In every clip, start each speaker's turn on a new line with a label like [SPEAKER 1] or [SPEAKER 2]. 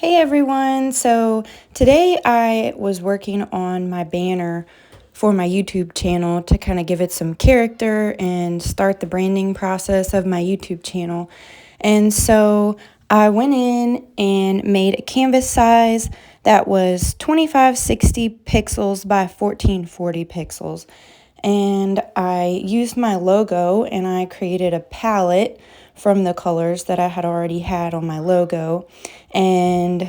[SPEAKER 1] Hey everyone! So today I was working on my banner for my YouTube channel to kind of give it some character and start the branding process of my YouTube channel. And so I went in and made a canvas size that was 2560 pixels by 1440 pixels. And I used my logo and I created a palette from the colors that I had already had on my logo. And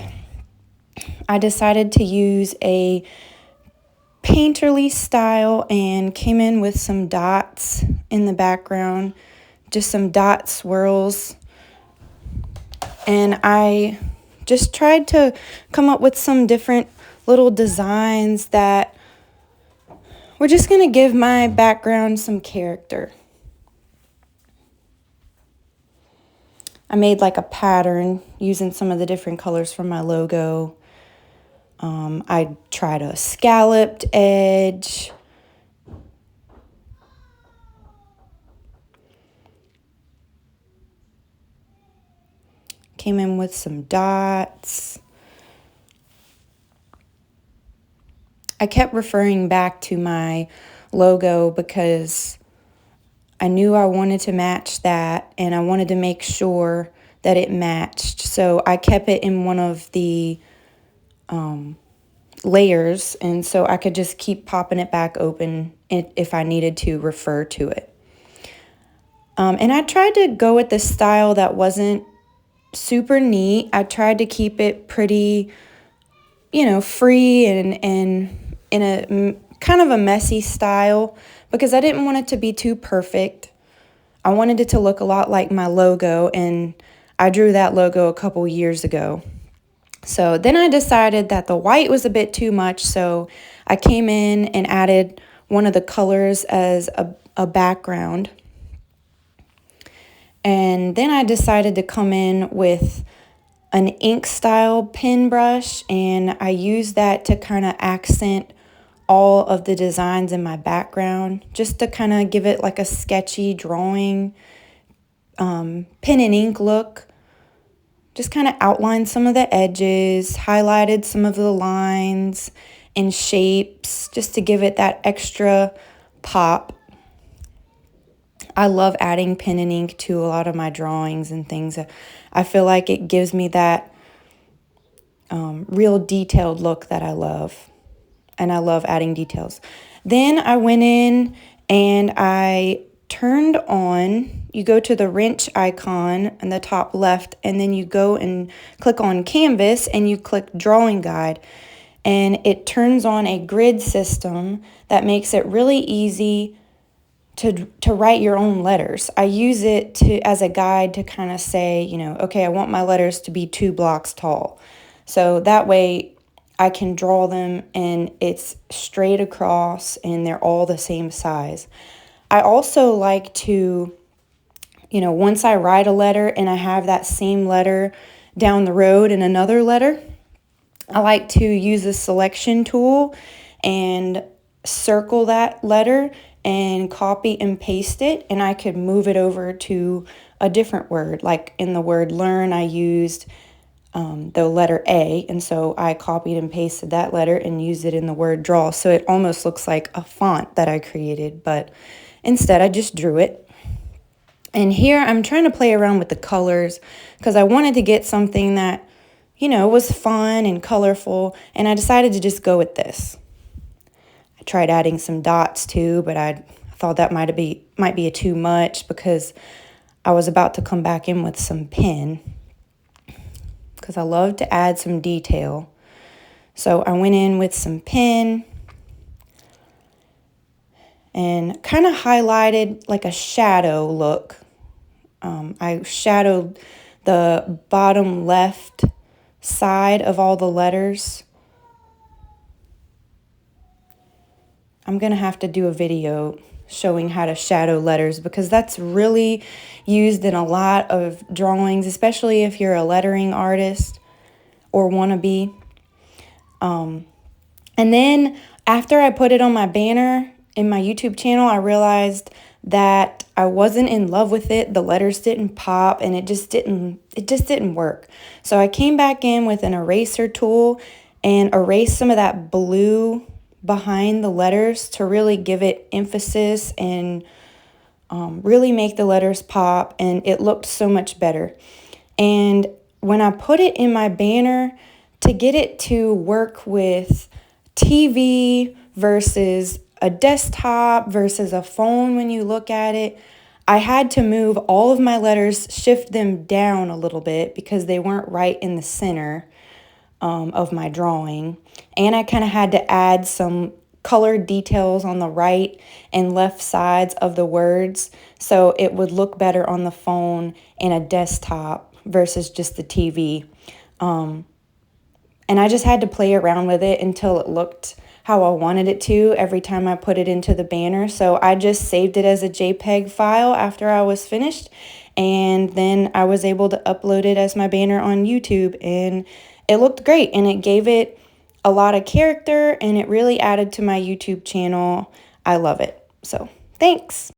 [SPEAKER 1] I decided to use a painterly style and came in with some dots in the background, just some dot swirls. And I just tried to come up with some different little designs that were just going to give my background some character. I made like a pattern using some of the different colors from my logo. I tried a scalloped edge. Came in with some dots. I kept referring back to my logo because I knew I wanted to match that and I wanted to make sure that it matched. So I kept it in one of the layers, and so I could just keep popping it back open if I needed to refer to it. And I tried to go with the style that wasn't super neat. I tried to keep it pretty, free and in a kind of a messy style because I didn't want it to be too perfect. I wanted it to look a lot like my logo, and I drew that logo a couple years ago. So then I decided that the white was a bit too much, so I came in and added one of the colors as a background. And then I decided to come in with an ink style pen brush, and I used that to kind of accent all of the designs in my background, just to kind of give it like a sketchy drawing, pen and ink look. Just kind of outlined some of the edges, highlighted some of the lines and shapes, just to give it that extra pop. I love adding pen and ink to a lot of my drawings and things. I feel like it gives me that real detailed look that I love. And I love adding details. Then I went in and I turned on, you go to the wrench icon in the top left, and then you go and click on canvas and you click drawing guide. And it turns on a grid system that makes it really easy to write your own letters. I use it as a guide to kind of say, okay, I want my letters to be 2 blocks tall. So that way I can draw them and it's straight across and they're all the same size. I also like to, once I write a letter and I have that same letter down the road in another letter, I like to use the selection tool and circle that letter and copy and paste it, and I could move it over to a different word. Like in the word learn, I used the letter A, and so I copied and pasted that letter and used it in the word draw. So it almost looks like a font that I created, but instead I just drew it. And here I'm trying to play around with the colors because I wanted to get something that, was fun and colorful, and I decided to just go with this. I tried adding some dots too, but I thought that might be a too much because I was about to come back in with some pen because I love to add some detail. So I went in with some pen and kind of highlighted like a shadow look. I shadowed the bottom left side of all the letters. I'm going to have to do a video showing how to shadow letters because that's really used in a lot of drawings, especially if you're a lettering artist or wannabe. And then after I put it on my banner in my YouTube channel, I realized that I wasn't in love with it. The letters didn't pop and it just didn't work. So I came back in with an eraser tool and erased some of that blue behind the letters to really give it emphasis and really make the letters pop, and it looked so much better. And when I put it in my banner, to get it to work with TV versus a desktop versus a phone when you look at it, I had to move all of my letters, shift them down a little bit because they weren't right in the center of my drawing. And I kind of had to add some colored details on the right and left sides of the words so it would look better on the phone and a desktop versus just the TV. And I just had to play around with it until it looked how I wanted it to every time I put it into the banner. So I just saved it as a JPEG file after I was finished, and then I was able to upload it as my banner on YouTube, and it looked great, and it gave it a lot of character, and it really added to my YouTube channel. I love it. So thanks.